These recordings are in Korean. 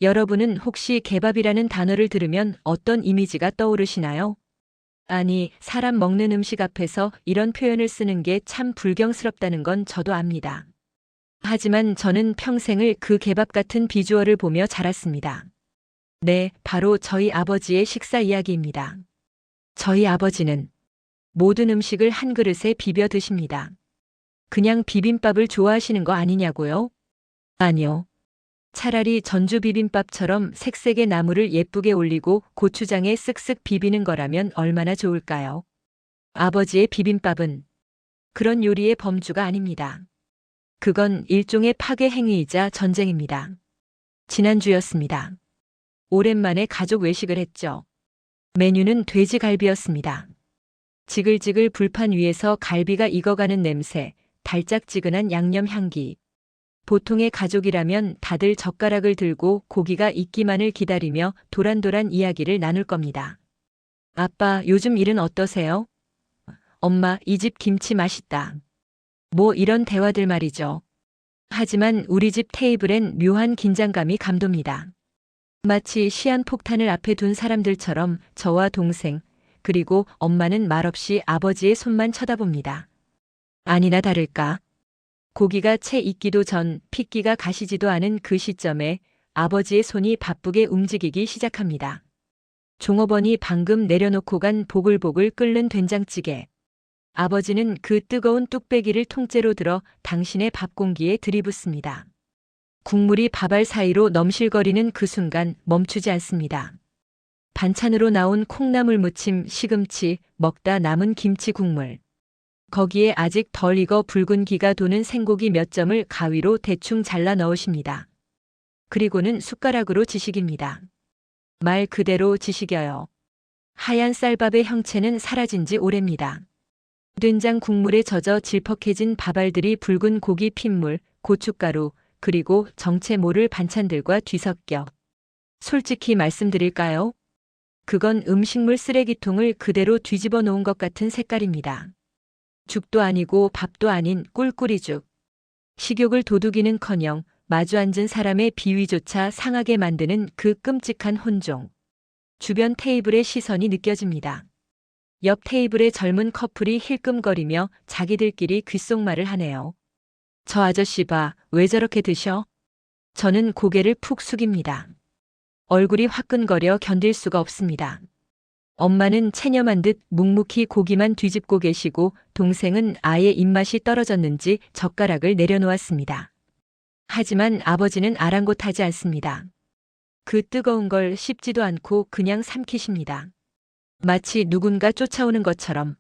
여러분은 혹시 개밥이라는 단어를 들으면 어떤 이미지가 떠오르시나요? 아니, 사람 먹는 음식 앞에서 이런 표현을 쓰는 게 참 불경스럽다는 건 저도 압니다. 하지만 저는 평생을 그 개밥 같은 비주얼을 보며 자랐습니다. 네, 바로 저희 아버지의 식사 이야기입니다. 저희 아버지는 모든 음식을 한 그릇에 비벼 드십니다. 그냥 비빔밥을 좋아하시는 거 아니냐고요? 아니요. 차라리 전주 비빔밥처럼 색색의 나물을 예쁘게 올리고 고추장에 쓱쓱 비비는 거라면 얼마나 좋을까요? 아버지의 비빔밥은 그런 요리의 범주가 아닙니다. 그건 일종의 파괴 행위이자 전쟁입니다. 지난주였습니다. 오랜만에 가족 외식을 했죠. 메뉴는 돼지갈비였습니다. 지글지글 불판 위에서 갈비가 익어가는 냄새, 달짝지근한 양념 향기. 보통의 가족이라면 다들 젓가락을 들고 고기가 익기만을 기다리며 도란도란 이야기를 나눌 겁니다. 아빠, 요즘 일은 어떠세요? 엄마, 이 집 김치 맛있다. 뭐 이런 대화들 말이죠. 하지만 우리 집 테이블엔 묘한 긴장감이 감돕니다. 마치 시한폭탄을 앞에 둔 사람들처럼 저와 동생, 그리고 엄마는 말없이 아버지의 손만 쳐다봅니다. 아니나 다를까. 고기가 채 익기도 전 핏기가 가시지도 않은 그 시점에 아버지의 손이 바쁘게 움직이기 시작합니다. 종업원이 방금 내려놓고 간 보글보글 끓는 된장찌개. 아버지는 그 뜨거운 뚝배기를 통째로 들어 당신의 밥 공기에 들이붓습니다. 국물이 밥알 사이로 넘실거리는 그 순간 멈추지 않습니다. 반찬으로 나온 콩나물 무침, 시금치, 먹다 남은 김치 국물. 거기에 아직 덜 익어 붉은 기가 도는 생고기 몇 점을 가위로 대충 잘라 넣으십니다. 그리고는 숟가락으로 지식입니다. 말 그대로 지식여요. 하얀 쌀밥의 형체는 사라진 지 오래입니다. 된장 국물에 젖어 질퍽해진 밥알들이 붉은 고기 핏물, 고춧가루, 그리고 정체 모를 반찬들과 뒤섞여. 솔직히 말씀드릴까요? 그건 음식물 쓰레기통을 그대로 뒤집어 놓은 것 같은 색깔입니다. 죽도 아니고 밥도 아닌 꿀꿀이죽. 식욕을 도둑이는커녕 마주 앉은 사람의 비위조차 상하게 만드는 그 끔찍한 혼종. 주변 테이블의 시선이 느껴집니다. 옆 테이블의 젊은 커플이 힐끔거리며 자기들끼리 귓속말을 하네요. 저 아저씨 봐, 왜 저렇게 드셔? 저는 고개를 푹 숙입니다. 얼굴이 화끈거려 견딜 수가 없습니다. 엄마는 체념한 듯 묵묵히 고기만 뒤집고 계시고 동생은 아예 입맛이 떨어졌는지 젓가락을 내려놓았습니다. 하지만 아버지는 아랑곳하지 않습니다. 그 뜨거운 걸 씹지도 않고 그냥 삼키십니다. 마치 누군가 쫓아오는 것처럼.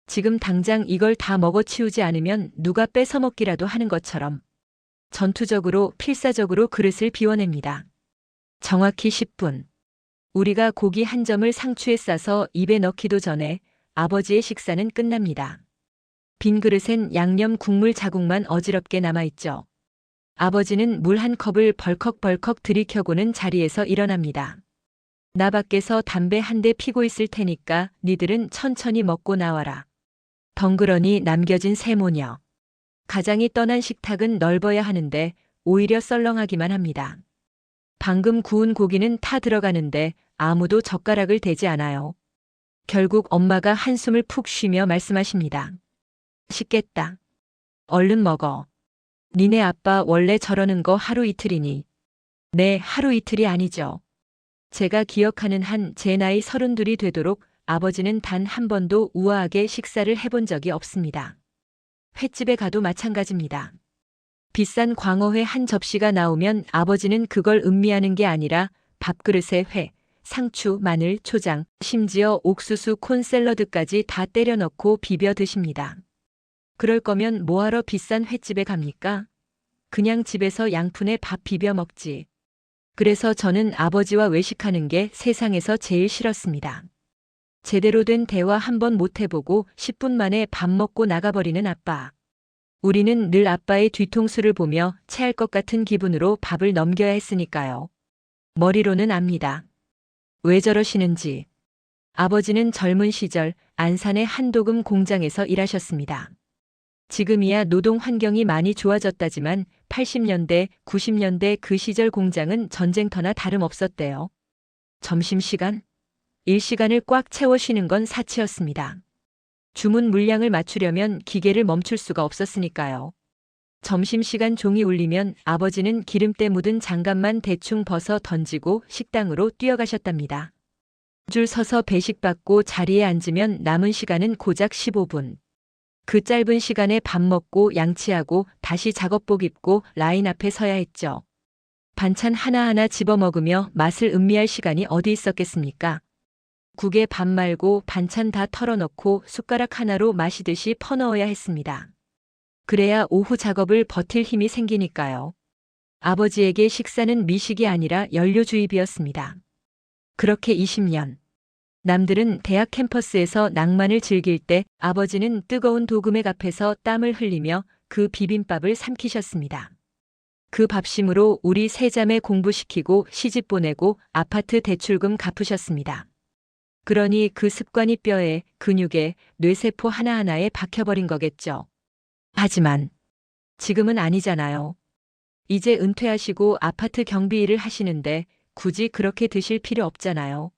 지금 당장 이걸 다 먹어치우지 않으면 누가 뺏어먹기라도 하는 것처럼. 전투적으로 필사적으로 그릇을 비워냅니다. 정확히 10분. 우리가 고기 한 점을 상추에 싸서 입에 넣기도 전에 아버지의 식사는 끝납니다. 빈 그릇엔 양념 국물 자국만 어지럽게 남아있죠. 아버지는 물 한 컵을 벌컥벌컥 들이켜고는 자리에서 일어납니다. 나 밖에서 담배 한 대 피고 있을 테니까 니들은 천천히 먹고 나와라. 덩그러니 남겨진 세모녀. 가장이 떠난 식탁은 넓어야 하는데 오히려 썰렁하기만 합니다. 방금 구운 고기는 타 들어가는데 아무도 젓가락을 대지 않아요. 결국 엄마가 한숨을 푹 쉬며 말씀하십니다. 식겠다. 얼른 먹어. 니네 아빠 원래 저러는 거 하루 이틀이니. 네, 하루 이틀이 아니죠. 제가 기억하는 한 제 나이 32이 되도록 아버지는 단 한 번도 우아하게 식사를 해본 적이 없습니다. 횟집에 가도 마찬가지입니다. 비싼 광어회 한 접시가 나오면 아버지는 그걸 음미하는 게 아니라 밥그릇에 회, 상추, 마늘, 초장, 심지어 옥수수 콘 샐러드까지 다 때려 넣고 비벼 드십니다. 그럴 거면 뭐하러 비싼 횟집에 갑니까? 그냥 집에서 양푼에 밥 비벼 먹지. 그래서 저는 아버지와 외식하는 게 세상에서 제일 싫었습니다. 제대로 된 대화 한번 못 해보고 10분 만에 밥 먹고 나가버리는 아빠. 우리는 늘 아빠의 뒤통수를 보며 체할 것 같은 기분으로 밥을 넘겨야 했으니까요. 머리로는 압니다. 왜 저러시는지. 아버지는 젊은 시절 안산의 한도금 공장에서 일하셨습니다. 지금이야 노동 환경이 많이 좋아졌다지만 80년대, 90년대 그 시절 공장은 전쟁터나 다름없었대요. 점심시간? 일시간을 꽉 채워 쉬는 건 사치였습니다. 주문 물량을 맞추려면 기계를 멈출 수가 없었으니까요. 점심시간 종이 울리면 아버지는 기름때 묻은 장갑만 대충 벗어 던지고 식당으로 뛰어가셨답니다. 줄 서서 배식 받고 자리에 앉으면 남은 시간은 고작 15분. 그 짧은 시간에 밥 먹고 양치하고 다시 작업복 입고 라인 앞에 서야 했죠. 반찬 하나하나 집어먹으며 맛을 음미할 시간이 어디 있었겠습니까? 국에 밥 말고 반찬 다 털어넣고 숟가락 하나로 마시듯이 퍼넣어야 했습니다. 그래야 오후 작업을 버틸 힘이 생기니까요. 아버지에게 식사는 미식이 아니라 연료주입이었습니다. 그렇게 20년. 남들은 대학 캠퍼스에서 낭만을 즐길 때 아버지는 뜨거운 도금액 앞에서 땀을 흘리며 그 비빔밥을 삼키셨습니다. 그 밥심으로 우리 세 자매 공부시키고 시집 보내고 아파트 대출금 갚으셨습니다. 그러니 그 습관이 뼈에, 근육에, 뇌세포 하나하나에 박혀버린 거겠죠. 하지만 지금은 아니잖아요. 이제 은퇴하시고 아파트 경비 일을 하시는데 굳이 그렇게 드실 필요 없잖아요.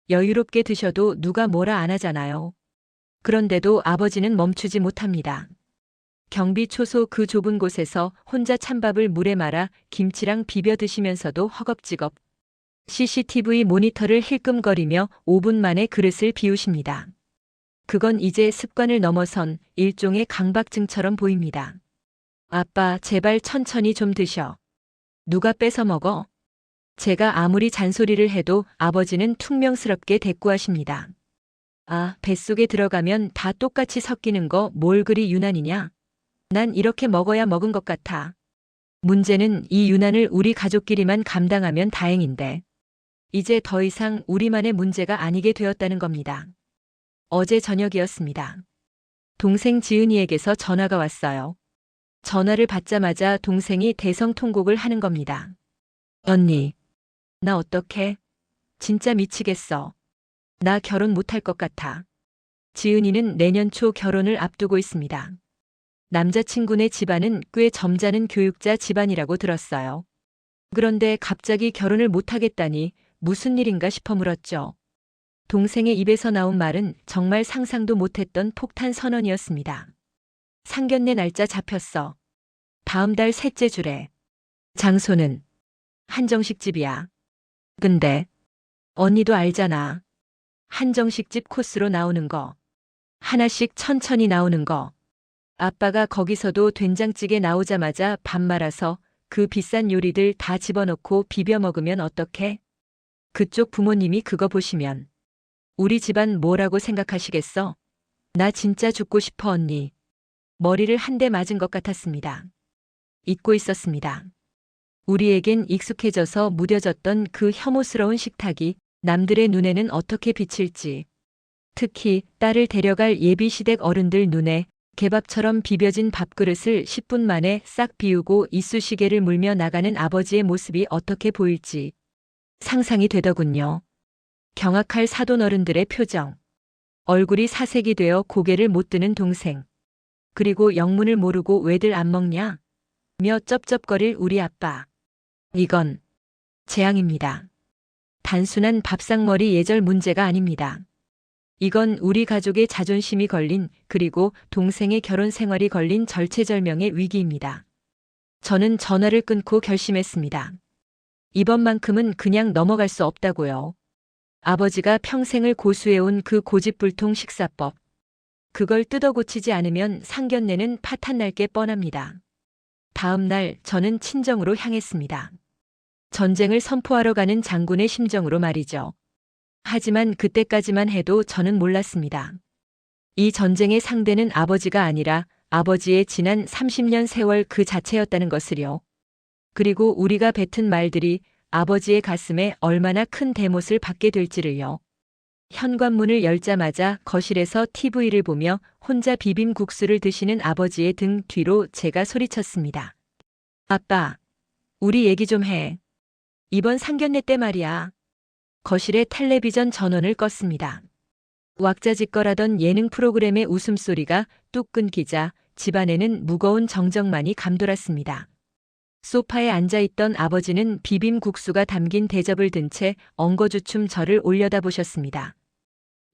여유롭게 드셔도 누가 뭐라 안 하잖아요. 그런데도 아버지는 멈추지 못합니다. 경비 초소 그 좁은 곳에서 혼자 찬밥을 물에 말아 김치랑 비벼 드시면서도 허겁지겁 CCTV 모니터를 힐끔거리며 5분 만에 그릇을 비우십니다. 그건 이제 습관을 넘어선 일종의 강박증처럼 보입니다. 아빠, 제발 천천히 좀 드셔. 누가 뺏어 먹어? 제가 아무리 잔소리를 해도 아버지는 퉁명스럽게 대꾸하십니다. 아, 뱃속에 들어가면 다 똑같이 섞이는 거 뭘 그리 유난이냐? 난 이렇게 먹어야 먹은 것 같아. 문제는 이 유난을 우리 가족끼리만 감당하면 다행인데 이제 더 이상 우리만의 문제가 아니게 되었다는 겁니다. 어제 저녁이었습니다. 동생 지은이에게서 전화가 왔어요. 전화를 받자마자 동생이 대성통곡을 하는 겁니다. 언니, 나 어떡해? 진짜 미치겠어. 나 결혼 못할 것 같아. 지은이는 내년 초 결혼을 앞두고 있습니다. 남자친구네 집안은 꽤 점잖은 교육자 집안이라고 들었어요. 그런데 갑자기 결혼을 못하겠다니 무슨 일인가 싶어 물었죠. 동생의 입에서 나온 말은 정말 상상도 못했던 폭탄 선언이었습니다. 상견례 날짜 잡혔어. 다음 달 셋째 주래. 장소는 한정식 집이야. 근데 언니도 알잖아. 한정식 집 코스로 나오는 거. 하나씩 천천히 나오는 거. 아빠가 거기서도 된장찌개 나오자마자 밥 말아서 그 비싼 요리들 다 집어넣고 비벼 먹으면 어떡해? 그쪽 부모님이 그거 보시면 우리 집안 뭐라고 생각하시겠어? 나 진짜 죽고 싶어 언니. 머리를 한 대 맞은 것 같았습니다. 잊고 있었습니다. 우리에겐 익숙해져서 무뎌졌던 그 혐오스러운 식탁이 남들의 눈에는 어떻게 비칠지. 특히 딸을 데려갈 예비시댁 어른들 눈에 개밥처럼 비벼진 밥그릇을 10분 만에 싹 비우고 이쑤시개를 물며 나가는 아버지의 모습이 어떻게 보일지 상상이 되더군요. 경악할 사돈 어른들의 표정. 얼굴이 사색이 되어 고개를 못 드는 동생. 그리고 영문을 모르고 왜들 안 먹냐? 며 쩝쩝거릴 우리 아빠. 이건 재앙입니다. 단순한 밥상머리 예절 문제가 아닙니다. 이건 우리 가족의 자존심이 걸린 그리고 동생의 결혼 생활이 걸린 절체절명의 위기입니다. 저는 전화를 끊고 결심했습니다. 이번만큼은 그냥 넘어갈 수 없다고요. 아버지가 평생을 고수해온 그 고집불통 식사법. 그걸 뜯어고치지 않으면 상견례는 파탄날 게 뻔합니다. 다음 날 저는 친정으로 향했습니다. 전쟁을 선포하러 가는 장군의 심정으로 말이죠. 하지만 그때까지만 해도 저는 몰랐습니다. 이 전쟁의 상대는 아버지가 아니라 아버지의 지난 30년 세월 그 자체였다는 것을요. 그리고 우리가 뱉은 말들이 아버지의 가슴에 얼마나 큰 대못을 받게 될지를요. 현관문을 열자마자 거실에서 TV를 보며 혼자 비빔국수를 드시는 아버지의 등 뒤로 제가 소리쳤습니다. 아빠, 우리 얘기 좀 해. 이번 상견례 때 말이야. 거실에 텔레비전 전원을 껐습니다. 왁자지껄하던 예능 프로그램의 웃음소리가 뚝 끊기자 집안에는 무거운 정적만이 감돌았습니다. 소파에 앉아있던 아버지는 비빔국수가 담긴 대접을 든 채 엉거주춤 저를 올려다보셨습니다.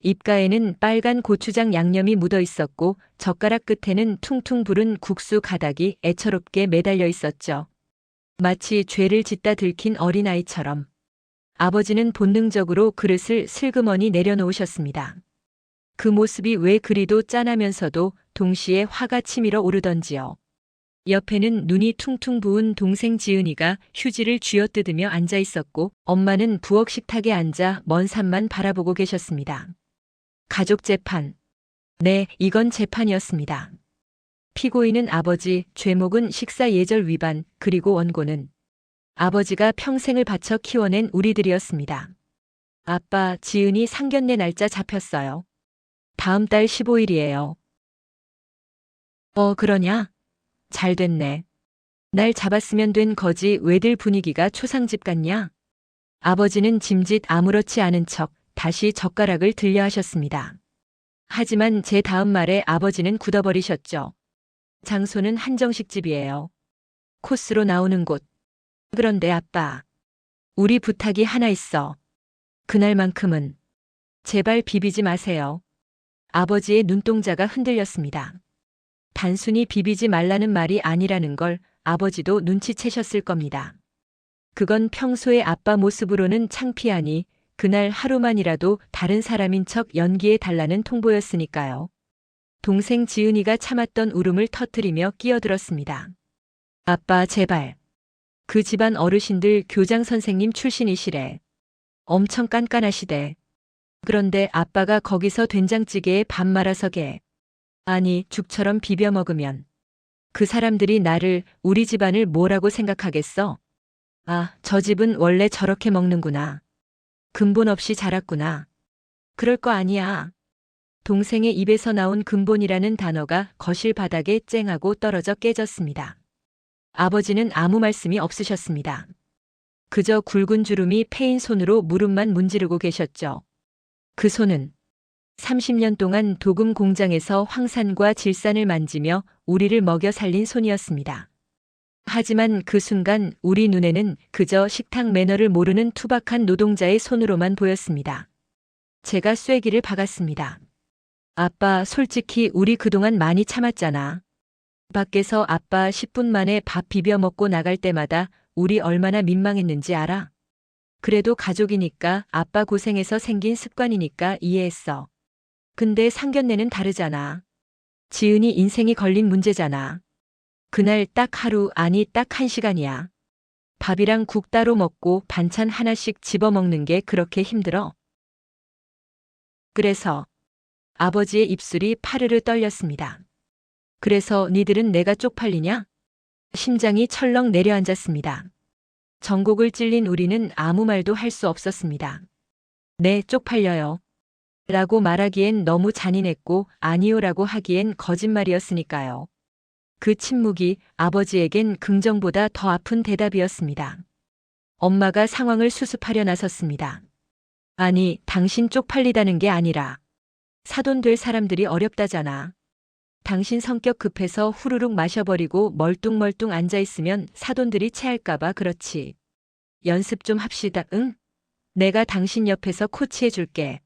입가에는 빨간 고추장 양념이 묻어 있었고 젓가락 끝에는 퉁퉁 부른 국수 가닥이 애처롭게 매달려 있었죠. 마치 죄를 짓다 들킨 어린아이처럼. 아버지는 본능적으로 그릇을 슬그머니 내려놓으셨습니다. 그 모습이 왜 그리도 짠하면서도 동시에 화가 치밀어 오르던지요. 옆에는 눈이 퉁퉁 부은 동생 지은이가 휴지를 쥐어뜯으며 앉아 있었고 엄마는 부엌 식탁에 앉아 먼 산만 바라보고 계셨습니다. 가족 재판. 네, 이건 재판이었습니다. 피고인은 아버지, 죄목은 식사 예절 위반, 그리고 원고는 아버지가 평생을 바쳐 키워낸 우리들이었습니다. 아빠, 지은이 상견례 날짜 잡혔어요. 다음 달 15일이에요. 그러냐? 잘 됐네. 날 잡았으면 된 거지 왜들 분위기가 초상집 같냐? 아버지는 짐짓 아무렇지 않은 척 다시 젓가락을 들려 하셨습니다. 하지만 제 다음 말에 아버지는 굳어버리셨죠. 장소는 한정식집이에요. 코스로 나오는 곳. 그런데 아빠, 우리 부탁이 하나 있어. 그날만큼은 제발 비비지 마세요. 아버지의 눈동자가 흔들렸습니다. 단순히 비비지 말라는 말이 아니라는 걸 아버지도 눈치채셨을 겁니다. 그건 평소의 아빠 모습으로는 창피하니 그날 하루만이라도 다른 사람인 척 연기해 달라는 통보였으니까요. 동생 지은이가 참았던 울음을 터뜨리며 끼어들었습니다. 아빠 제발. 그 집안 어르신들 교장 선생님 출신이시래. 엄청 깐깐하시대. 그런데 아빠가 거기서 된장찌개에 밥 말아서 게. 아니 죽처럼 비벼 먹으면 그 사람들이 나를 우리 집안을 뭐라고 생각하겠어? 아, 저 집은 원래 저렇게 먹는구나. 근본 없이 자랐구나. 그럴 거 아니야. 동생의 입에서 나온 근본이라는 단어가 거실 바닥에 쨍하고 떨어져 깨졌습니다. 아버지는 아무 말씀이 없으셨습니다. 그저 굵은 주름이 패인 손으로 무릎만 문지르고 계셨죠. 그 손은 30년 동안 도금 공장에서 황산과 질산을 만지며 우리를 먹여 살린 손이었습니다. 하지만 그 순간 우리 눈에는 그저 식탁 매너를 모르는 투박한 노동자의 손으로만 보였습니다. 제가 쐐기를 박았습니다. 아빠, 솔직히 우리 그동안 많이 참았잖아. 밖에서 아빠 10분 만에 밥 비벼 먹고 나갈 때마다 우리 얼마나 민망했는지 알아? 그래도 가족이니까 아빠 고생해서 생긴 습관이니까 이해했어. 근데 상견례는 다르잖아. 지은이 인생이 걸린 문제잖아. 그날 딱 하루, 아니 딱 1시간이야. 밥이랑 국 따로 먹고 반찬 하나씩 집어먹는 게 그렇게 힘들어? 그래서 아버지의 입술이 파르르 떨렸습니다. 그래서 니들은 내가 쪽팔리냐? 심장이 철렁 내려앉았습니다. 전곡을 찔린 우리는 아무 말도 할 수 없었습니다. 네, 쪽팔려요. 라고 말하기엔 너무 잔인했고 아니요라고 하기엔 거짓말이었으니까요. 그 침묵이 아버지에겐 긍정보다 더 아픈 대답이었습니다. 엄마가 상황을 수습하려 나섰습니다. 아니, 당신 쪽팔리다는 게 아니라 사돈 될 사람들이 어렵다잖아. 당신 성격 급해서 후루룩 마셔버리고 멀뚱멀뚱 앉아있으면 사돈들이 체할까봐 그렇지. 연습 좀 합시다, 응? 내가 당신 옆에서 코치해줄게.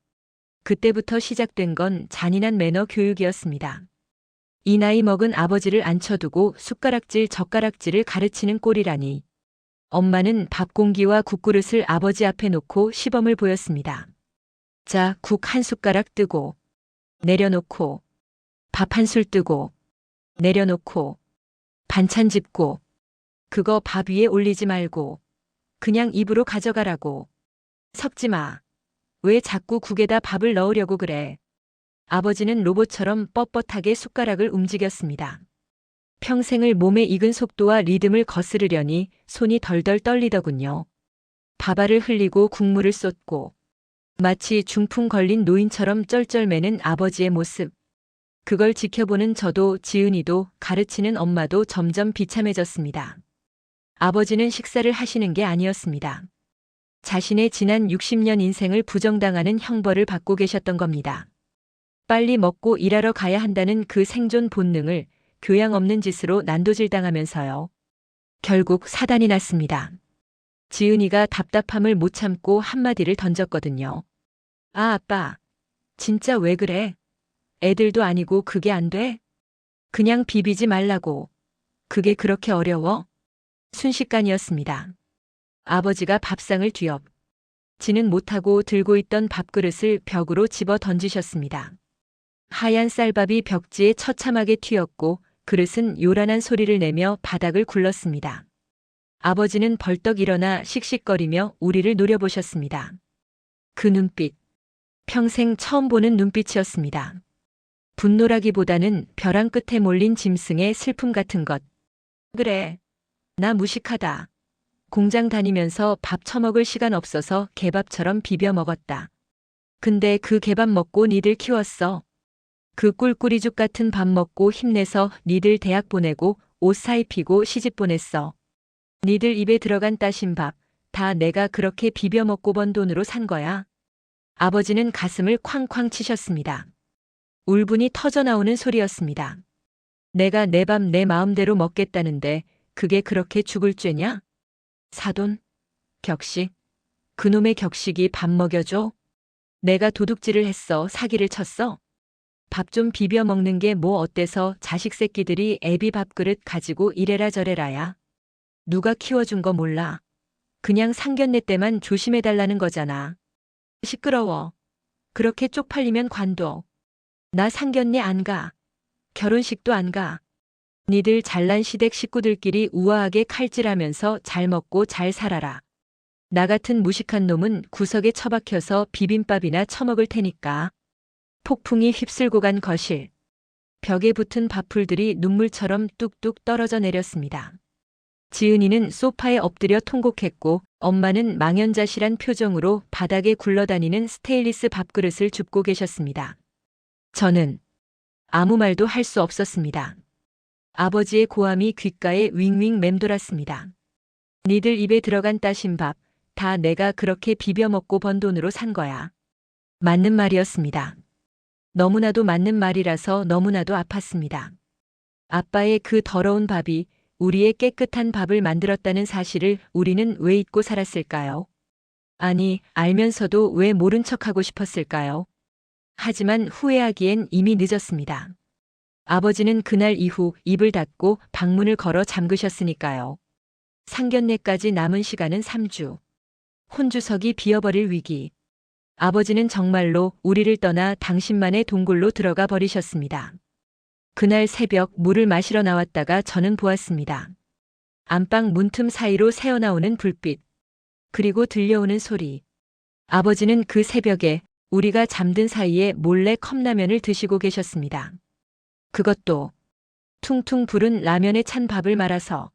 그때부터 시작된 건 잔인한 매너 교육이었습니다. 이 나이 먹은 아버지를 앉혀두고 숟가락질 젓가락질을 가르치는 꼴이라니. 엄마는 밥 공기와 국그릇을 아버지 앞에 놓고 시범을 보였습니다. 자, 국 한 숟가락 뜨고 내려놓고 밥 한 술 뜨고 내려놓고 반찬 짚고 그거 밥 위에 올리지 말고 그냥 입으로 가져가라고. 섞지 마. 왜 자꾸 국에다 밥을 넣으려고 그래. 아버지는 로봇처럼 뻣뻣하게 숟가락을 움직였습니다. 평생을 몸에 익은 속도와 리듬을 거스르려니 손이 덜덜 떨리더군요. 밥알을 흘리고 국물을 쏟고 마치 중풍 걸린 노인처럼 쩔쩔매는 아버지의 모습. 그걸 지켜보는 저도 지은이도 가르치는 엄마도 점점 비참해졌습니다. 아버지는 식사를 하시는 게 아니었습니다. 자신의 지난 60년 인생을 부정당하는 형벌을 받고 계셨던 겁니다. 빨리 먹고 일하러 가야 한다는 그 생존 본능을 교양 없는 짓으로 난도질당하면서요. 결국 사단이 났습니다. 지은이가 답답함을 못 참고 한마디를 던졌거든요. 아, 아빠. 진짜 왜 그래? 애들도 아니고 그게 안 돼? 그냥 비비지 말라고. 그게 그렇게 어려워? 순식간이었습니다. 아버지가 밥상을 지는 못하고 들고 있던 밥그릇을 벽으로 집어 던지셨습니다. 하얀 쌀밥이 벽지에 처참하게 튀었고 그릇은 요란한 소리를 내며 바닥을 굴렀습니다. 아버지는 벌떡 일어나 씩씩거리며 우리를 노려보셨습니다. 그 눈빛. 평생 처음 보는 눈빛이었습니다. 분노라기보다는 벼랑 끝에 몰린 짐승의 슬픔 같은 것. 그래. 나 무식하다. 공장 다니면서 밥 처먹을 시간 없어서 개밥처럼 비벼 먹었다. 근데 그 개밥 먹고 니들 키웠어. 그 꿀꿀이죽 같은 밥 먹고 힘내서 니들 대학 보내고 옷 사입히고 시집 보냈어. 니들 입에 들어간 따신 밥, 다 내가 그렇게 비벼 먹고 번 돈으로 산 거야. 아버지는 가슴을 쾅쾅 치셨습니다. 울분이 터져나오는 소리였습니다. 내가 내 밥 내 마음대로 먹겠다는데 그게 그렇게 죽을 죄냐? 사돈? 격식? 그놈의 격식이 밥 먹여줘? 내가 도둑질을 했어? 사기를 쳤어? 밥 좀 비벼 먹는 게 뭐 어때서 자식 새끼들이 애비 밥그릇 가지고 이래라 저래라야. 누가 키워준 거 몰라. 그냥 상견례 때만 조심해달라는 거잖아. 시끄러워. 그렇게 쪽팔리면 관둬. 나 상견례 안 가. 결혼식도 안 가. 니들 잘난 시댁 식구들끼리 우아하게 칼질하면서 잘 먹고 잘 살아라. 나 같은 무식한 놈은 구석에 처박혀서 비빔밥이나 처먹을 테니까. 폭풍이 휩쓸고 간 거실. 벽에 붙은 밥풀들이 눈물처럼 뚝뚝 떨어져 내렸습니다. 지은이는 소파에 엎드려 통곡했고 엄마는 망연자실한 표정으로 바닥에 굴러다니는 스테인리스 밥그릇을 줍고 계셨습니다. 저는 아무 말도 할 수 없었습니다. 아버지의 고함이 귓가에 윙윙 맴돌았습니다. 니들 입에 들어간 따신 밥, 다 내가 그렇게 비벼 먹고 번 돈으로 산 거야. 맞는 말이었습니다. 너무나도 맞는 말이라서 너무나도 아팠습니다. 아빠의 그 더러운 밥이 우리의 깨끗한 밥을 만들었다는 사실을 우리는 왜 잊고 살았을까요? 아니, 알면서도 왜 모른 척하고 싶었을까요? 하지만 후회하기엔 이미 늦었습니다. 아버지는 그날 이후 입을 닫고 방문을 걸어 잠그셨으니까요. 상견례까지 남은 시간은 3주. 혼주석이 비어버릴 위기. 아버지는 정말로 우리를 떠나 당신만의 동굴로 들어가 버리셨습니다. 그날 새벽 물을 마시러 나왔다가 저는 보았습니다. 안방 문틈 사이로 새어나오는 불빛. 그리고 들려오는 소리. 아버지는 그 새벽에 우리가 잠든 사이에 몰래 컵라면을 드시고 계셨습니다. 그것도 퉁퉁 부른 라면에 찬 밥을 말아서.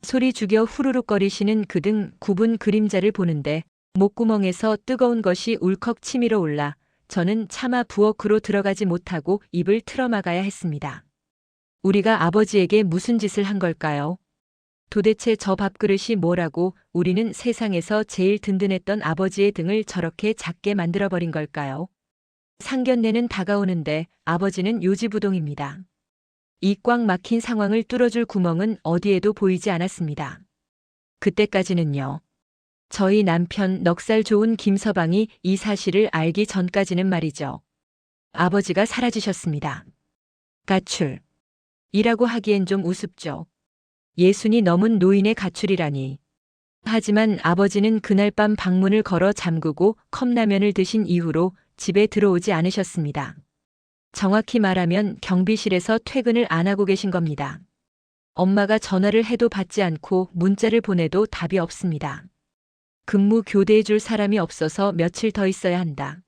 소리 죽여 후루룩거리시는 그 등 굽은 그림자를 보는데 목구멍에서 뜨거운 것이 울컥 치밀어 올라 저는 차마 부엌으로 들어가지 못하고 입을 틀어막아야 했습니다. 우리가 아버지에게 무슨 짓을 한 걸까요? 도대체 저 밥그릇이 뭐라고 우리는 세상에서 제일 든든했던 아버지의 등을 저렇게 작게 만들어버린 걸까요? 상견례는 다가오는데 아버지는 요지부동입니다. 이 꽉 막힌 상황을 뚫어줄 구멍은 어디에도 보이지 않았습니다. 그때까지는요. 저희 남편 넉살 좋은 김서방이 이 사실을 알기 전까지는 말이죠. 아버지가 사라지셨습니다. 가출. 이라고 하기엔 좀 우습죠. 예순이 넘은 노인의 가출이라니. 하지만 아버지는 그날 밤 방문을 걸어 잠그고 컵라면을 드신 이후로 집에 들어오지 않으셨습니다. 정확히 말하면 경비실에서 퇴근을 안 하고 계신 겁니다. 엄마가 전화를 해도 받지 않고 문자를 보내도 답이 없습니다. 근무 교대해 줄 사람이 없어서 며칠 더 있어야 한다.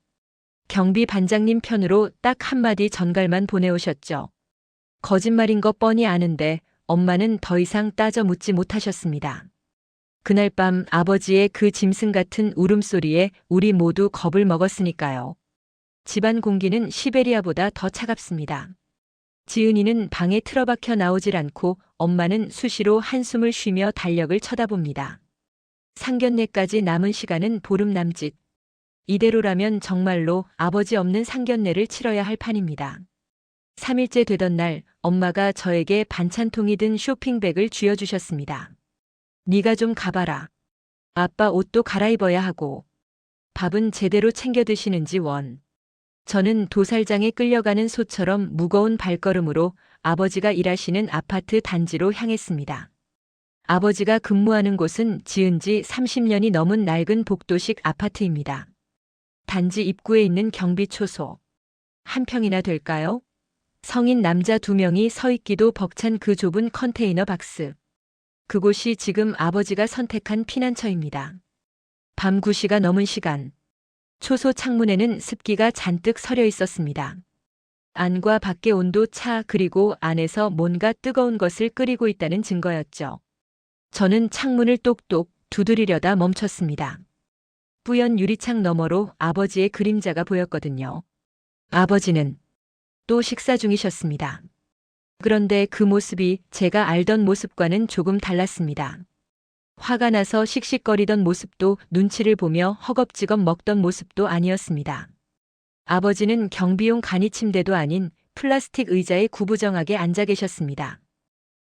경비 반장님 편으로 딱 한마디 전갈만 보내오셨죠. 거짓말인 거 뻔히 아는데 엄마는 더 이상 따져 묻지 못하셨습니다. 그날 밤 아버지의 그 짐승 같은 울음소리에 우리 모두 겁을 먹었으니까요. 집안 공기는 시베리아보다 더 차갑습니다. 지은이는 방에 틀어박혀 나오질 않고 엄마는 수시로 한숨을 쉬며 달력을 쳐다봅니다. 상견례까지 남은 시간은 보름 남짓. 이대로라면 정말로 아버지 없는 상견례를 치러야 할 판입니다. 3일째 되던 날 엄마가 저에게 반찬통이 든 쇼핑백을 쥐어주셨습니다. 네가 좀 가봐라. 아빠 옷도 갈아입어야 하고 밥은 제대로 챙겨 드시는지 원. 저는 도살장에 끌려가는 소처럼 무거운 발걸음으로 아버지가 일하시는 아파트 단지로 향했습니다. 아버지가 근무하는 곳은 지은 지 30년이 넘은 낡은 복도식 아파트입니다. 단지 입구에 있는 경비 초소. 한 평이나 될까요? 성인 남자 2명이 서 있기도 벅찬 그 좁은 컨테이너 박스. 그곳이 지금 아버지가 선택한 피난처입니다. 밤 9시가 넘은 시간. 초소 창문에는 습기가 잔뜩 서려 있었습니다. 안과 밖의 온도 차 그리고 안에서 뭔가 뜨거운 것을 끓이고 있다는 증거였죠. 저는 창문을 똑똑 두드리려다 멈췄습니다. 뿌연 유리창 너머로 아버지의 그림자가 보였거든요. 아버지는 또 식사 중이셨습니다. 그런데 그 모습이 제가 알던 모습과는 조금 달랐습니다. 화가 나서 씩씩거리던 모습도 눈치를 보며 허겁지겁 먹던 모습도 아니었습니다. 아버지는 경비용 간이 침대도 아닌 플라스틱 의자에 구부정하게 앉아 계셨습니다.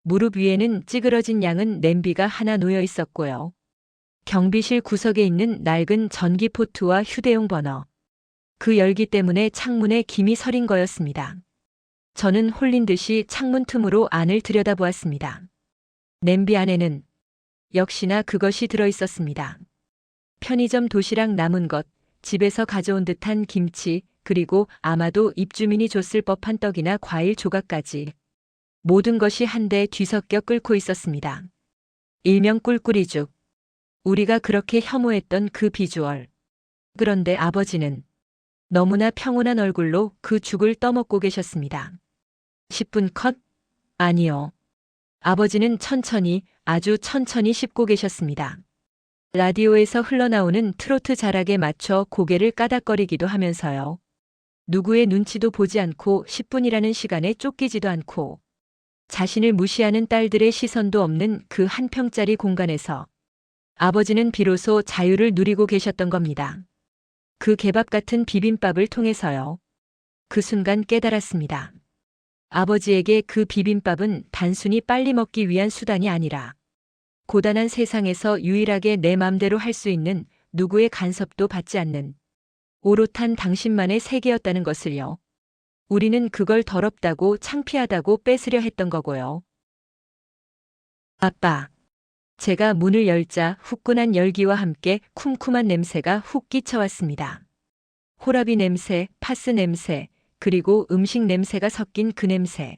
무릎 위에는 찌그러진 양은 냄비가 하나 놓여 있었고요. 경비실 구석에 있는 낡은 전기포트와 휴대용 버너. 그 열기 때문에 창문에 김이 서린 거였습니다. 저는 홀린 듯이 창문 틈으로 안을 들여다보았습니다. 냄비 안에는 역시나 그것이 들어 있었습니다. 편의점 도시락 남은 것, 집에서 가져온 듯한 김치, 그리고 아마도 입주민이 줬을 법한 떡이나 과일 조각까지. 모든 것이 한데 뒤섞여 끓고 있었습니다. 일명 꿀꿀이죽. 우리가 그렇게 혐오했던 그 비주얼. 그런데 아버지는 너무나 평온한 얼굴로 그 죽을 떠먹고 계셨습니다. 10분 컷? 아니요. 아버지는 천천히, 아주 천천히 씹고 계셨습니다. 라디오에서 흘러나오는 트로트 자락에 맞춰 고개를 까닥거리기도 하면서요. 누구의 눈치도 보지 않고 10분이라는 시간에 쫓기지도 않고 자신을 무시하는 딸들의 시선도 없는 그 한 평짜리 공간에서 아버지는 비로소 자유를 누리고 계셨던 겁니다. 그 개밥 같은 비빔밥을 통해서요. 그 순간 깨달았습니다. 아버지에게 그 비빔밥은 단순히 빨리 먹기 위한 수단이 아니라 고단한 세상에서 유일하게 내 맘대로 할 수 있는 누구의 간섭도 받지 않는 오롯한 당신만의 세계였다는 것을요. 우리는 그걸 더럽다고 창피하다고 뺏으려 했던 거고요. 아빠. 제가 문을 열자 후끈한 열기와 함께 쿰쿰한 냄새가 훅 끼쳐왔습니다. 호라비 냄새, 파스 냄새, 그리고 음식 냄새가 섞인 그 냄새.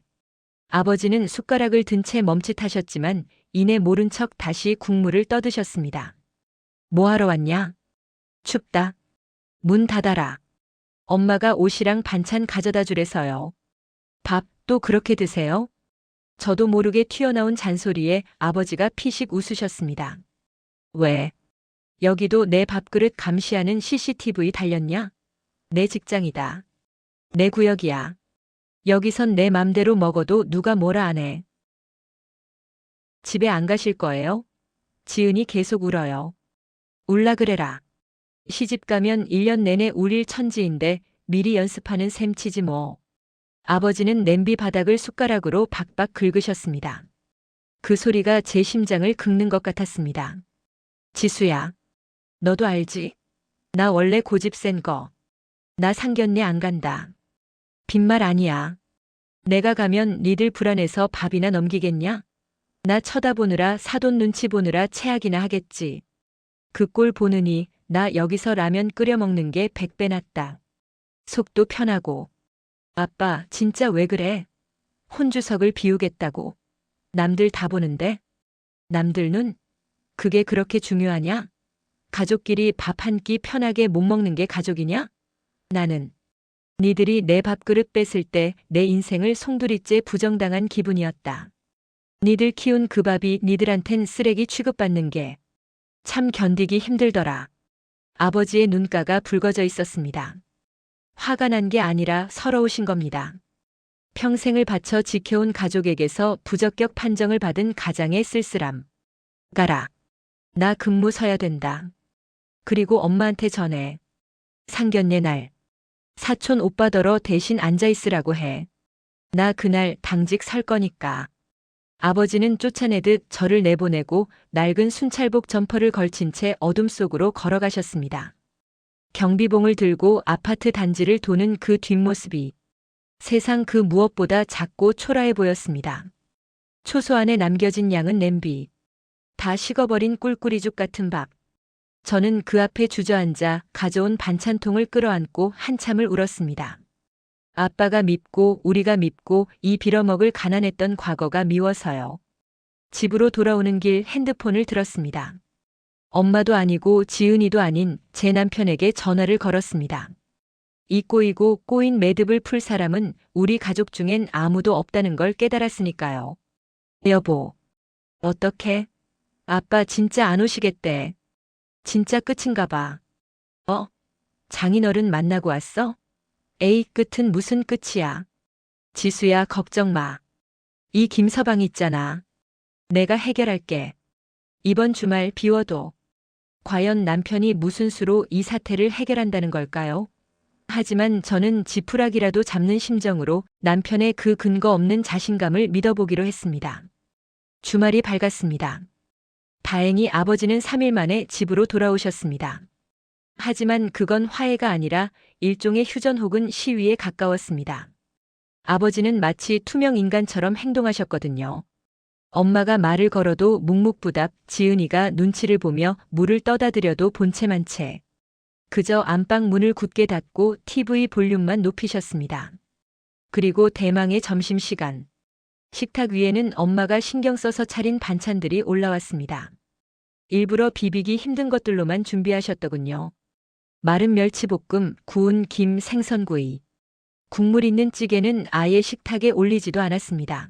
아버지는 숟가락을 든 채 멈칫하셨지만 이내 모른 척 다시 국물을 떠드셨습니다. 뭐하러 왔냐? 춥다. 문 닫아라. 엄마가 옷이랑 반찬 가져다 주래서요. 밥 또 그렇게 드세요? 저도 모르게 튀어나온 잔소리에 아버지가 피식 웃으셨습니다. 왜? 여기도 내 밥그릇 감시하는 CCTV 달렸냐? 내 직장이다. 내 구역이야. 여기선 내 맘대로 먹어도 누가 뭐라 안 해. 집에 안 가실 거예요? 지은이 계속 울어요. 울라 그래라. 시집 가면 1년 내내 울일 천지인데 미리 연습하는 셈치지 뭐. 아버지는 냄비 바닥을 숟가락으로 박박 긁으셨습니다. 그 소리가 제 심장을 긁는 것 같았습니다. 지수야. 너도 알지? 나 원래 고집 센 거. 나 상견례 안 간다. 빈말 아니야. 내가 가면 니들 불안해서 밥이나 넘기겠냐? 나 쳐다보느라 사돈 눈치 보느라 체하기나 하겠지. 그 꼴 보느니 나 여기서 라면 끓여 먹는 게 100배 낫다. 속도 편하고. 아빠, 진짜 왜 그래? 혼주석을 비우겠다고. 남들 다 보는데? 남들 눈? 그게 그렇게 중요하냐? 가족끼리 밥 한 끼 편하게 못 먹는 게 가족이냐? 나는 니들이 내 밥그릇 뺏을 때 내 인생을 송두리째 부정당한 기분이었다. 니들 키운 그 밥이 니들한텐 쓰레기 취급받는 게 참 견디기 힘들더라. 아버지의 눈가가 붉어져 있었습니다. 화가 난 게 아니라 서러우신 겁니다. 평생을 바쳐 지켜온 가족에게서 부적격 판정을 받은 가장의 쓸쓸함. 가라. 나 근무 서야 된다. 그리고 엄마한테 전해. 상견례 날. 사촌 오빠더러 대신 앉아있으라고 해. 나 그날 당직 설 거니까. 아버지는 쫓아내듯 저를 내보내고 낡은 순찰복 점퍼를 걸친 채 어둠 속으로 걸어가셨습니다. 경비봉을 들고 아파트 단지를 도는 그 뒷모습이 세상 그 무엇보다 작고 초라해 보였습니다. 초소 안에 남겨진 양은 냄비, 다 식어버린 꿀꿀이죽 같은 밥. 저는 그 앞에 주저앉아 가져온 반찬통을 끌어안고 한참을 울었습니다. 아빠가 밉고 우리가 밉고 이 빌어먹을 가난했던 과거가 미워서요. 집으로 돌아오는 길 핸드폰을 들었습니다. 엄마도 아니고 지은이도 아닌 제 남편에게 전화를 걸었습니다. 이 꼬이고 꼬인 매듭을 풀 사람은 우리 가족 중엔 아무도 없다는 걸 깨달았으니까요. 여보, 어떡해? 아빠 진짜 안 오시겠대. 진짜 끝인가 봐. 장인어른 만나고 왔어? 에이, 끝은 무슨 끝이야. 지수야, 걱정 마. 이 김서방 있잖아. 내가 해결할게. 이번 주말 비워도. 과연 남편이 무슨 수로 이 사태를 해결한다는 걸까요? 하지만 저는 지푸라기라도 잡는 심정으로 남편의 그 근거 없는 자신감을 믿어보기로 했습니다. 주말이 밝았습니다. 다행히 아버지는 3일 만에 집으로 돌아오셨습니다. 하지만 그건 화해가 아니라 일종의 휴전 혹은 시위에 가까웠습니다. 아버지는 마치 투명 인간처럼 행동하셨거든요. 엄마가 말을 걸어도 묵묵부답, 지은이가 눈치를 보며 물을 떠다 드려도 본체만 채. 그저 안방 문을 굳게 닫고 TV 볼륨만 높이셨습니다. 그리고 대망의 점심시간. 식탁 위에는 엄마가 신경 써서 차린 반찬들이 올라왔습니다. 일부러 비비기 힘든 것들로만 준비하셨더군요. 마른 멸치볶음, 구운 김, 생선구이. 국물 있는 찌개는 아예 식탁에 올리지도 않았습니다.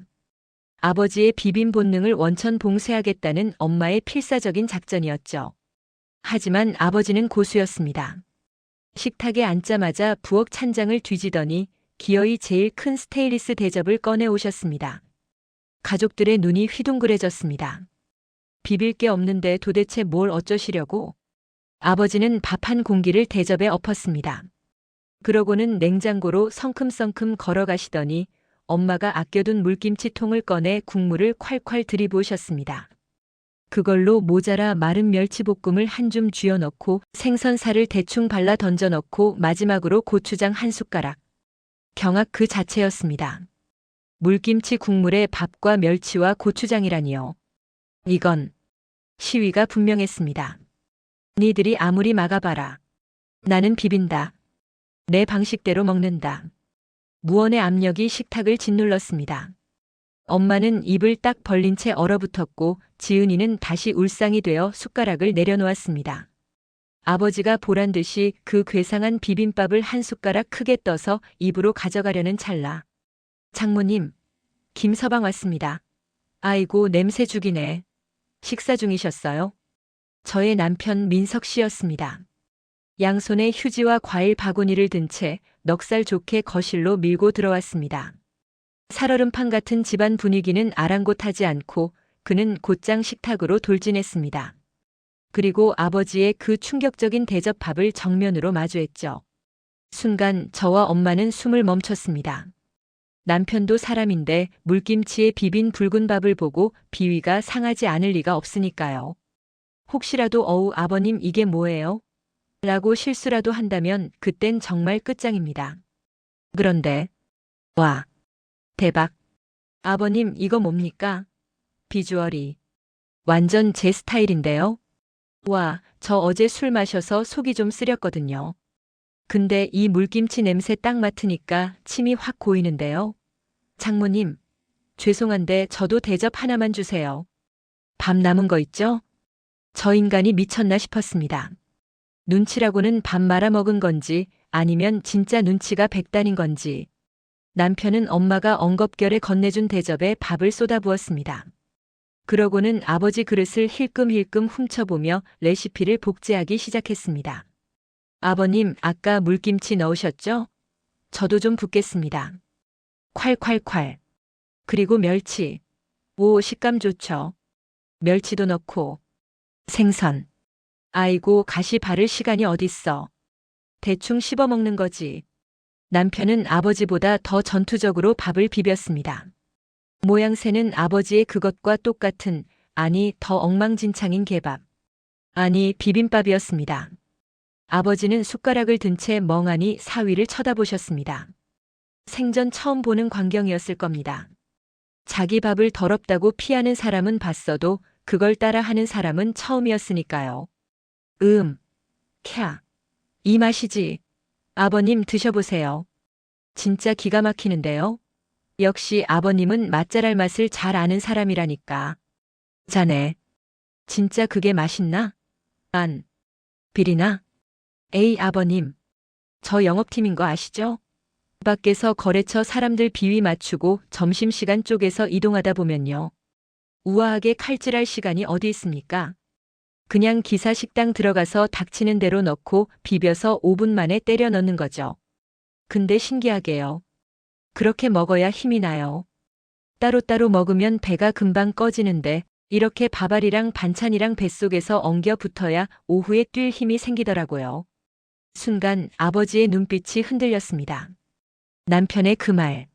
아버지의 비빔 본능을 원천 봉쇄하겠다는 엄마의 필사적인 작전이었죠. 하지만 아버지는 고수였습니다. 식탁에 앉자마자 부엌 찬장을 뒤지더니 기어이 제일 큰 스테인리스 대접을 꺼내 오셨습니다. 가족들의 눈이 휘둥그레졌습니다. 비빌 게 없는데 도대체 뭘 어쩌시려고? 아버지는 밥 한 공기를 대접에 엎었습니다. 그러고는 냉장고로 성큼성큼 걸어가시더니 엄마가 아껴둔 물김치통을 꺼내 국물을 콸콸 들이부으셨습니다. 그걸로 모자라 마른 멸치볶음을 한 줌 쥐어넣고 생선살을 대충 발라 던져 넣고 마지막으로 고추장 한 숟가락. 경악 그 자체였습니다. 물김치 국물에 밥과 멸치와 고추장이라니요. 이건 시위가 분명했습니다. 니들이 아무리 막아봐라. 나는 비빈다. 내 방식대로 먹는다. 무언의 압력이 식탁을 짓눌렀습니다. 엄마는 입을 딱 벌린 채 얼어붙었고 지은이는 다시 울상이 되어 숟가락을 내려놓았습니다. 아버지가 보란듯이 그 괴상한 비빔밥을 한 숟가락 크게 떠서 입으로 가져가려는 찰나. 장모님, 김서방 왔습니다. 아이고, 냄새 죽이네. 식사 중이셨어요? 저의 남편 민석 씨였습니다. 양손에 휴지와 과일 바구니를 든 채 넉살 좋게 거실로 밀고 들어왔습니다. 살얼음판 같은 집안 분위기는 아랑곳하지 않고 그는 곧장 식탁으로 돌진했습니다. 그리고 아버지의 그 충격적인 대접밥을 정면으로 마주했죠. 순간 저와 엄마는 숨을 멈췄습니다. 남편도 사람인데 물김치에 비빈 붉은 밥을 보고 비위가 상하지 않을 리가 없으니까요. 혹시라도 아버님 이게 뭐예요? 라고 실수라도 한다면 그땐 정말 끝장입니다. 그런데 와, 대박. 아버님 이거 뭡니까? 비주얼이 완전 제 스타일인데요. 와, 저 어제 술 마셔서 속이 좀 쓰렸거든요. 근데 이 물김치 냄새 딱 맡으니까 침이 확 고이는데요. 장모님, 죄송한데 저도 대접 하나만 주세요. 밥 남은 거 있죠? 저 인간이 미쳤나 싶었습니다. 눈치라고는 밥 말아먹은 건지 아니면 진짜 눈치가 백단인 건지. 남편은 엄마가 엉겁결에 건네준 대접에 밥을 쏟아부었습니다. 그러고는 아버지 그릇을 힐끔힐끔 훔쳐보며 레시피를 복제하기 시작했습니다. 아버님, 아까 물김치 넣으셨죠? 저도 좀 붓겠습니다. 콸콸콸. 그리고 멸치. 오, 식감 좋죠. 멸치도 넣고. 생선. 아이고, 가시 바를 시간이 어딨어. 대충 씹어먹는 거지. 남편은 아버지보다 더 전투적으로 밥을 비볐습니다. 모양새는 아버지의 그것과 똑같은, 아니 더 엉망진창인 개밥. 아니 비빔밥이었습니다. 아버지는 숟가락을 든 채 멍하니 사위를 쳐다보셨습니다. 생전 처음 보는 광경이었을 겁니다. 자기 밥을 더럽다고 피하는 사람은 봤어도 그걸 따라 하는 사람은 처음이었으니까요. 캬. 이 맛이지. 아버님 드셔보세요. 진짜 기가 막히는데요. 역시 아버님은 맛잘알 맛을 잘 아는 사람이라니까. 자네. 진짜 그게 맛있나? 안. 비리나? 에이 아버님. 저 영업팀인 거 아시죠? 밖에서 거래처 사람들 비위 맞추고 점심시간 쪽에서 이동하다 보면요. 우아하게 칼질할 시간이 어디 있습니까? 그냥 기사 식당 들어가서 닥치는 대로 넣고 비벼서 5분 만에 때려 넣는 거죠. 근데 신기하게요. 그렇게 먹어야 힘이 나요. 따로따로 먹으면 배가 금방 꺼지는데 이렇게 밥알이랑 반찬이랑 뱃속에서 엉겨 붙어야 오후에 뛸 힘이 생기더라고요. 순간 아버지의 눈빛이 흔들렸습니다. 남편의 그 말.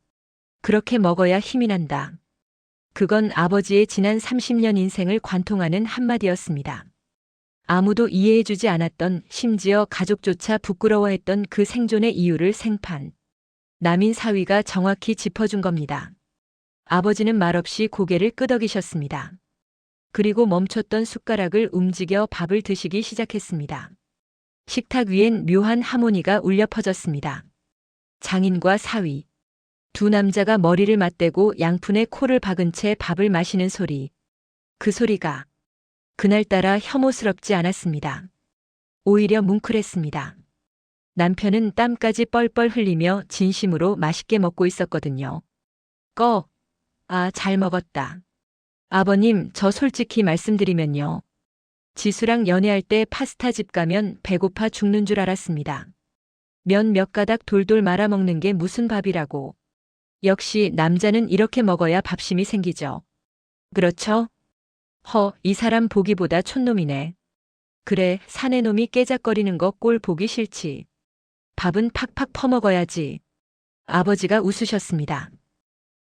그렇게 먹어야 힘이 난다. 그건 아버지의 지난 30년 인생을 관통하는 한마디였습니다. 아무도 이해해주지 않았던, 심지어 가족조차 부끄러워했던 그 생존의 이유를 생판. 남인 사위가 정확히 짚어준 겁니다. 아버지는 말없이 고개를 끄덕이셨습니다. 그리고 멈췄던 숟가락을 움직여 밥을 드시기 시작했습니다. 식탁 위엔 묘한 하모니가 울려 퍼졌습니다. 장인과 사위. 두 남자가 머리를 맞대고 양푼에 코를 박은 채 밥을 마시는 소리. 그 소리가 그날따라 혐오스럽지 않았습니다. 오히려 뭉클했습니다. 남편은 땀까지 뻘뻘 흘리며 진심으로 맛있게 먹고 있었거든요. 잘 먹었다. 아버님, 저 솔직히 말씀드리면요. 지수랑 연애할 때 파스타집 가면 배고파 죽는 줄 알았습니다. 면 몇 가닥 돌돌 말아 먹는 게 무슨 밥이라고. 역시 남자는 이렇게 먹어야 밥심이 생기죠. 그렇죠? 이 사람 보기보다 촌놈이네. 그래, 사내 놈이 깨작거리는 거 꼴 보기 싫지. 밥은 팍팍 퍼먹어야지. 아버지가 웃으셨습니다.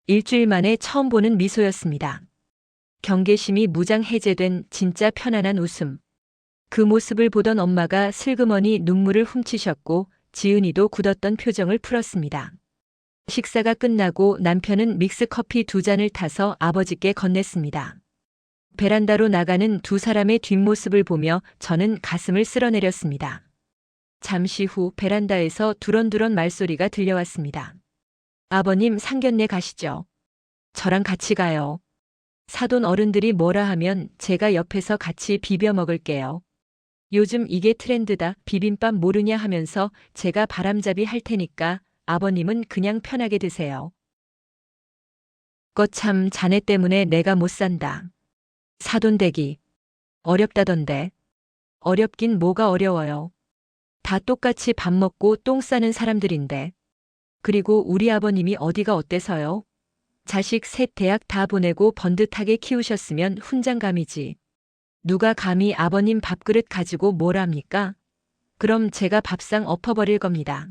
일주일 만에 처음 보는 미소였습니다. 경계심이 무장 해제된 진짜 편안한 웃음. 그 모습을 보던 엄마가 슬그머니 눈물을 훔치셨고 지은이도 굳었던 표정을 풀었습니다. 식사가 끝나고 남편은 믹스커피 2잔을 타서 아버지께 건넸습니다. 베란다로 나가는 두 사람의 뒷모습을 보며 저는 가슴을 쓸어내렸습니다. 잠시 후 베란다에서 두런두런 말소리가 들려왔습니다. 아버님 상견례 가시죠. 저랑 같이 가요. 사돈 어른들이 뭐라 하면 제가 옆에서 같이 비벼 먹을게요. 요즘 이게 트렌드다. 비빔밥 모르냐 하면서 제가 바람잡이 할 테니까 아버님은 그냥 편하게 드세요. 참 자네 때문에 내가 못 산다. 사돈 되기. 어렵다던데. 어렵긴 뭐가 어려워요. 다 똑같이 밥 먹고 똥 싸는 사람들인데. 그리고 우리 아버님이 어디가 어때서요? 자식 셋 대학 다 보내고 번듯하게 키우셨으면 훈장감이지. 누가 감히 아버님 밥그릇 가지고 뭘 합니까? 그럼 제가 밥상 엎어버릴 겁니다.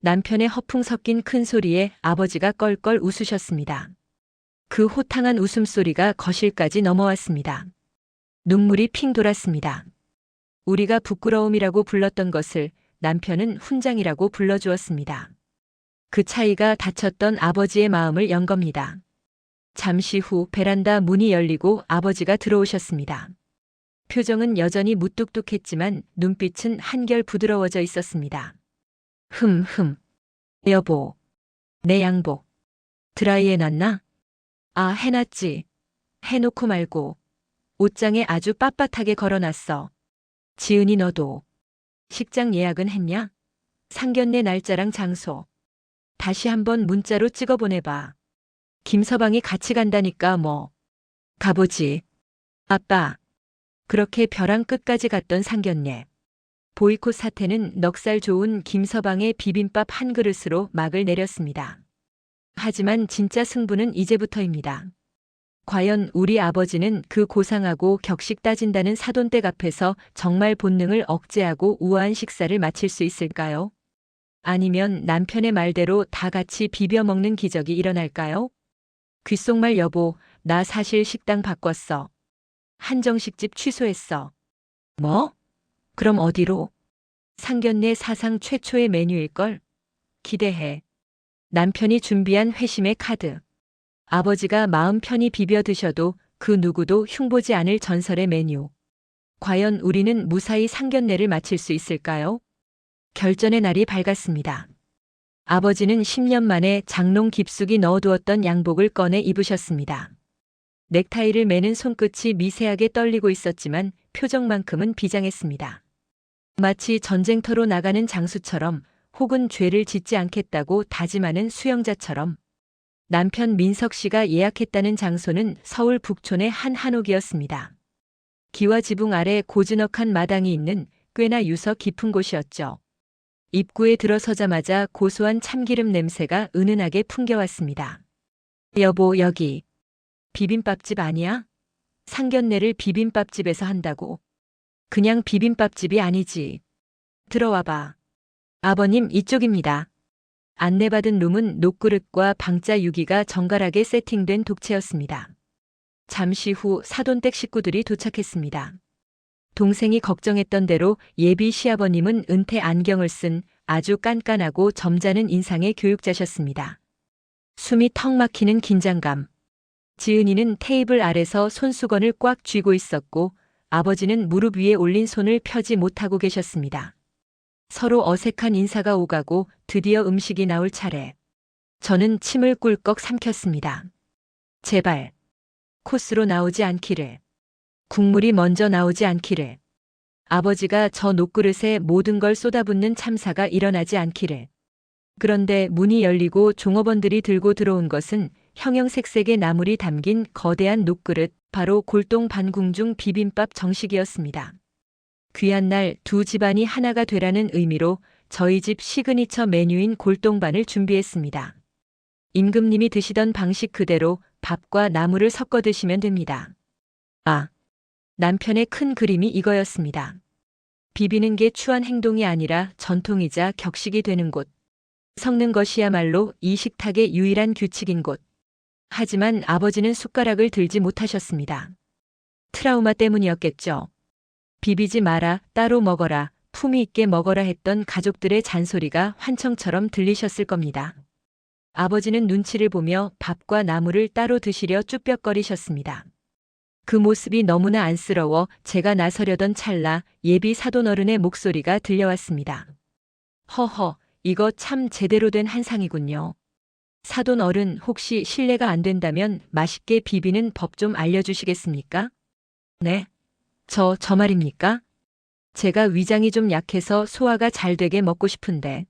남편의 허풍 섞인 큰 소리에 아버지가 껄껄 웃으셨습니다. 그 호탕한 웃음소리가 거실까지 넘어왔습니다. 눈물이 핑 돌았습니다. 우리가 부끄러움이라고 불렀던 것을 남편은 훈장이라고 불러주었습니다. 그 차이가 다쳤던 아버지의 마음을 연 겁니다. 잠시 후 베란다 문이 열리고 아버지가 들어오셨습니다. 표정은 여전히 무뚝뚝했지만 눈빛은 한결 부드러워져 있었습니다. 여보. 내 양복. 드라이해놨나? 해놨지. 해놓고 말고. 옷장에 아주 빳빳하게 걸어놨어. 지은이 너도. 식장 예약은 했냐? 상견례 날짜랑 장소. 다시 한번 문자로 찍어보내봐. 김서방이 같이 간다니까 뭐. 가보지. 아빠. 그렇게 벼랑 끝까지 갔던 상견례. 보이콧 사태는 넉살 좋은 김서방의 비빔밥 한 그릇으로 막을 내렸습니다. 하지만 진짜 승부는 이제부터입니다. 과연 우리 아버지는 그 고상하고 격식 따진다는 사돈댁 앞에서 정말 본능을 억제하고 우아한 식사를 마칠 수 있을까요? 아니면 남편의 말대로 다 같이 비벼 먹는 기적이 일어날까요? 귓속말 여보, 나 사실 식당 바꿨어. 한정식집 취소했어. 뭐? 그럼 어디로? 상견례 사상 최초의 메뉴일걸? 기대해. 남편이 준비한 회심의 카드. 아버지가 마음 편히 비벼 드셔도 그 누구도 흉보지 않을 전설의 메뉴. 과연 우리는 무사히 상견례를 마칠 수 있을까요? 결전의 날이 밝았습니다. 아버지는 10년 만에 장롱 깊숙이 넣어두었던 양복을 꺼내 입으셨습니다. 넥타이를 매는 손끝이 미세하게 떨리고 있었지만 표정만큼은 비장했습니다. 마치 전쟁터로 나가는 장수처럼 혹은 죄를 짓지 않겠다고 다짐하는 수영자처럼. 남편 민석 씨가 예약했다는 장소는 서울 북촌의 한 한옥이었습니다. 기와 지붕 아래 고즈넉한 마당이 있는 꽤나 유서 깊은 곳이었죠. 입구에 들어서자마자 고소한 참기름 냄새가 은은하게 풍겨왔습니다. 여보, 여기 비빔밥집 아니야? 상견례를 비빔밥집에서 한다고. 그냥 비빔밥집이 아니지. 들어와 봐. 아버님, 이쪽입니다. 안내받은 룸은 녹그릇과 방자 유기가 정갈하게 세팅된 독채였습니다. 잠시 후 사돈댁 식구들이 도착했습니다. 동생이 걱정했던 대로 예비 시아버님은 은퇴 안경을 쓴 아주 깐깐하고 점잖은 인상의 교육자셨습니다. 숨이 턱 막히는 긴장감. 지은이는 테이블 아래서 손수건을 꽉 쥐고 있었고 아버지는 무릎 위에 올린 손을 펴지 못하고 계셨습니다. 서로 어색한 인사가 오가고 드디어 음식이 나올 차례. 저는 침을 꿀꺽 삼켰습니다. 제발 코스로 나오지 않기를. 국물이 먼저 나오지 않기를. 아버지가 저 녹그릇에 모든 걸 쏟아붓는 참사가 일어나지 않기를. 그런데 문이 열리고 종업원들이 들고 들어온 것은 형형색색의 나물이 담긴 거대한 녹그릇, 바로 골동 반궁중 비빔밥 정식이었습니다. 귀한 날 두 집안이 하나가 되라는 의미로 저희 집 시그니처 메뉴인 골동반을 준비했습니다. 임금님이 드시던 방식 그대로 밥과 나물을 섞어 드시면 됩니다. 아, 남편의 큰 그림이 이거였습니다. 비비는 게 추한 행동이 아니라 전통이자 격식이 되는 곳. 섞는 것이야말로 이 식탁의 유일한 규칙인 곳. 하지만 아버지는 숟가락을 들지 못하셨습니다. 트라우마 때문이었겠죠. 비비지 마라, 따로 먹어라, 품위 있게 먹어라 했던 가족들의 잔소리가 환청처럼 들리셨을 겁니다. 아버지는 눈치를 보며 밥과 나물을 따로 드시려 쭈뼛거리셨습니다. 그 모습이 너무나 안쓰러워 제가 나서려던 찰나 예비 사돈어른의 목소리가 들려왔습니다. 허허, 이거 참 제대로 된 한상이군요. 사돈어른, 혹시 실례가 안 된다면 맛있게 비비는 법 좀 알려주시겠습니까? 네. 저 말입니까? 제가 위장이 좀 약해서 소화가 잘 되게 먹고 싶은데.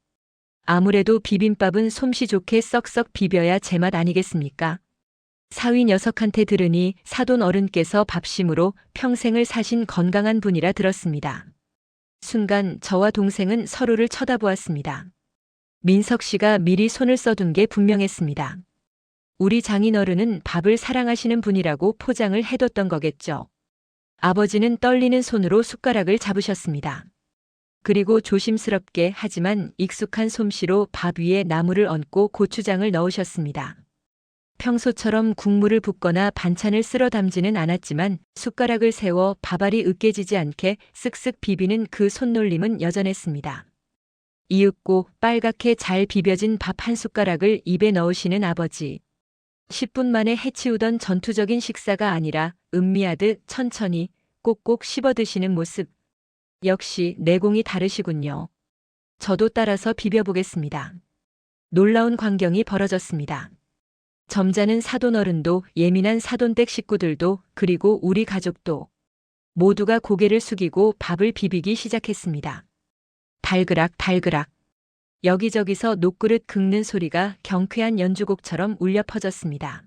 아무래도 비빔밥은 솜씨 좋게 썩썩 비벼야 제맛 아니겠습니까? 사위 녀석한테 들으니 사돈 어른께서 밥심으로 평생을 사신 건강한 분이라 들었습니다. 순간 저와 동생은 서로를 쳐다보았습니다. 민석 씨가 미리 손을 써둔 게 분명했습니다. 우리 장인어른은 밥을 사랑하시는 분이라고 포장을 해뒀던 거겠죠. 아버지는 떨리는 손으로 숟가락을 잡으셨습니다. 그리고 조심스럽게 하지만 익숙한 솜씨로 밥 위에 나물을 얹고 고추장을 넣으셨습니다. 평소처럼 국물을 붓거나 반찬을 쓸어 담지는 않았지만 숟가락을 세워 밥알이 으깨지지 않게 쓱쓱 비비는 그 손놀림은 여전했습니다. 이윽고 빨갛게 잘 비벼진 밥 한 숟가락을 입에 넣으시는 아버지. 10분 만에 해치우던 전투적인 식사가 아니라 음미하듯 천천히 꼭꼭 씹어 드시는 모습. 역시 내공이 다르시군요. 저도 따라서 비벼보겠습니다. 놀라운 광경이 벌어졌습니다. 점잖은 사돈어른도 예민한 사돈댁 식구들도 그리고 우리 가족도 모두가 고개를 숙이고 밥을 비비기 시작했습니다. 달그락 달그락. 여기저기서 녹그릇 긁는 소리가 경쾌한 연주곡처럼 울려 퍼졌습니다.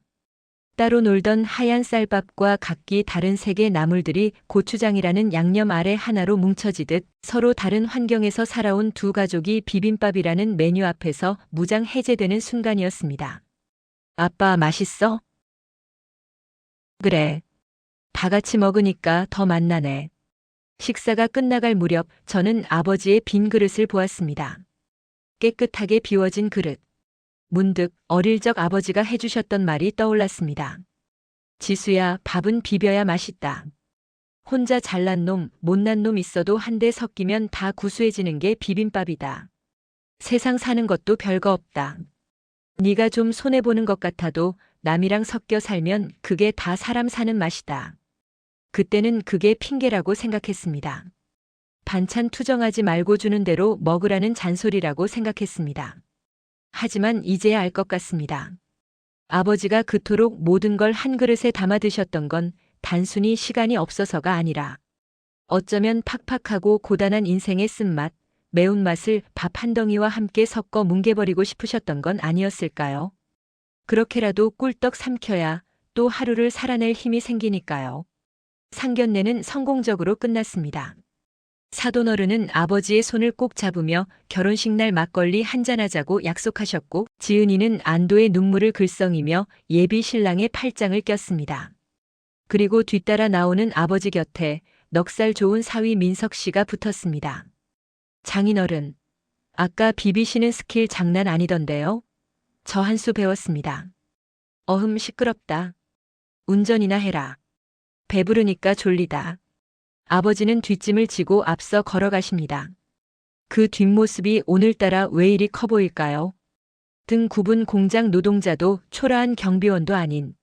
따로 놀던 하얀 쌀밥과 각기 다른 색의 나물들이 고추장이라는 양념 아래 하나로 뭉쳐지듯 서로 다른 환경에서 살아온 두 가족이 비빔밥이라는 메뉴 앞에서 무장 해제되는 순간이었습니다. 아빠, 맛있어? 그래. 다 같이 먹으니까 더 맛나네. 식사가 끝나갈 무렵 저는 아버지의 빈 그릇을 보았습니다. 깨끗하게 비워진 그릇. 문득 어릴 적 아버지가 해주셨던 말이 떠올랐습니다. 지수야, 밥은 비벼야 맛있다. 혼자 잘난 놈, 못난 놈 있어도 한데 섞이면 다 구수해지는 게 비빔밥이다. 세상 사는 것도 별거 없다. 네가 좀 손해보는 것 같아도 남이랑 섞여 살면 그게 다 사람 사는 맛이다. 그때는 그게 핑계라고 생각했습니다. 반찬 투정하지 말고 주는 대로 먹으라는 잔소리라고 생각했습니다. 하지만 이제야 알 것 같습니다. 아버지가 그토록 모든 걸 한 그릇에 담아 드셨던 건 단순히 시간이 없어서가 아니라 어쩌면 팍팍하고 고단한 인생의 쓴맛, 매운맛을 밥 한 덩이와 함께 섞어 뭉개버리고 싶으셨던 건 아니었을까요? 그렇게라도 꿀떡 삼켜야 또 하루를 살아낼 힘이 생기니까요. 상견례는 성공적으로 끝났습니다. 사돈어른은 아버지의 손을 꼭 잡으며 결혼식 날 막걸리 한잔하자고 약속하셨고, 지은이는 안도의 눈물을 글썽이며 예비 신랑의 팔짱을 꼈습니다. 그리고 뒤따라 나오는 아버지 곁에 넉살 좋은 사위 민석 씨가 붙었습니다. 장인어른, 아까 비비시는 스킬 장난 아니던데요? 저 한 수 배웠습니다. 어흠, 시끄럽다. 운전이나 해라. 배부르니까 졸리다. 아버지는 뒷짐을 지고 앞서 걸어가십니다. 그 뒷모습이 오늘따라 왜 이리 커 보일까요? 등 굽은 공장 노동자도 초라한 경비원도 아닌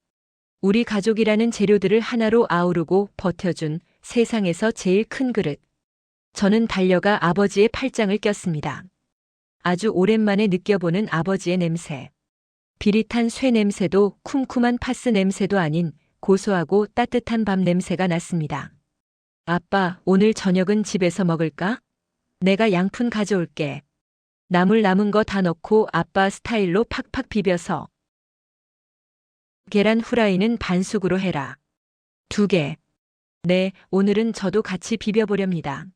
우리 가족이라는 재료들을 하나로 아우르고 버텨준 세상에서 제일 큰 그릇. 저는 달려가 아버지의 팔짱을 꼈습니다. 아주 오랜만에 느껴보는 아버지의 냄새. 비릿한 쇠 냄새도 쿰쿰한 파스 냄새도 아닌 고소하고 따뜻한 밥 냄새가 났습니다. 아빠, 오늘 저녁은 집에서 먹을까? 내가 양푼 가져올게. 나물 남은 거 다 넣고 아빠 스타일로 팍팍 비벼서. 계란 후라이는 반숙으로 해라. 2개. 네, 오늘은 저도 같이 비벼보렵니다.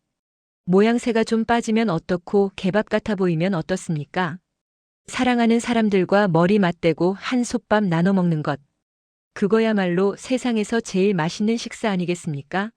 모양새가 좀 빠지면 어떻고 개밥 같아 보이면 어떻습니까? 사랑하는 사람들과 머리 맞대고 한 솥밥 나눠 먹는 것. 그거야말로 세상에서 제일 맛있는 식사 아니겠습니까?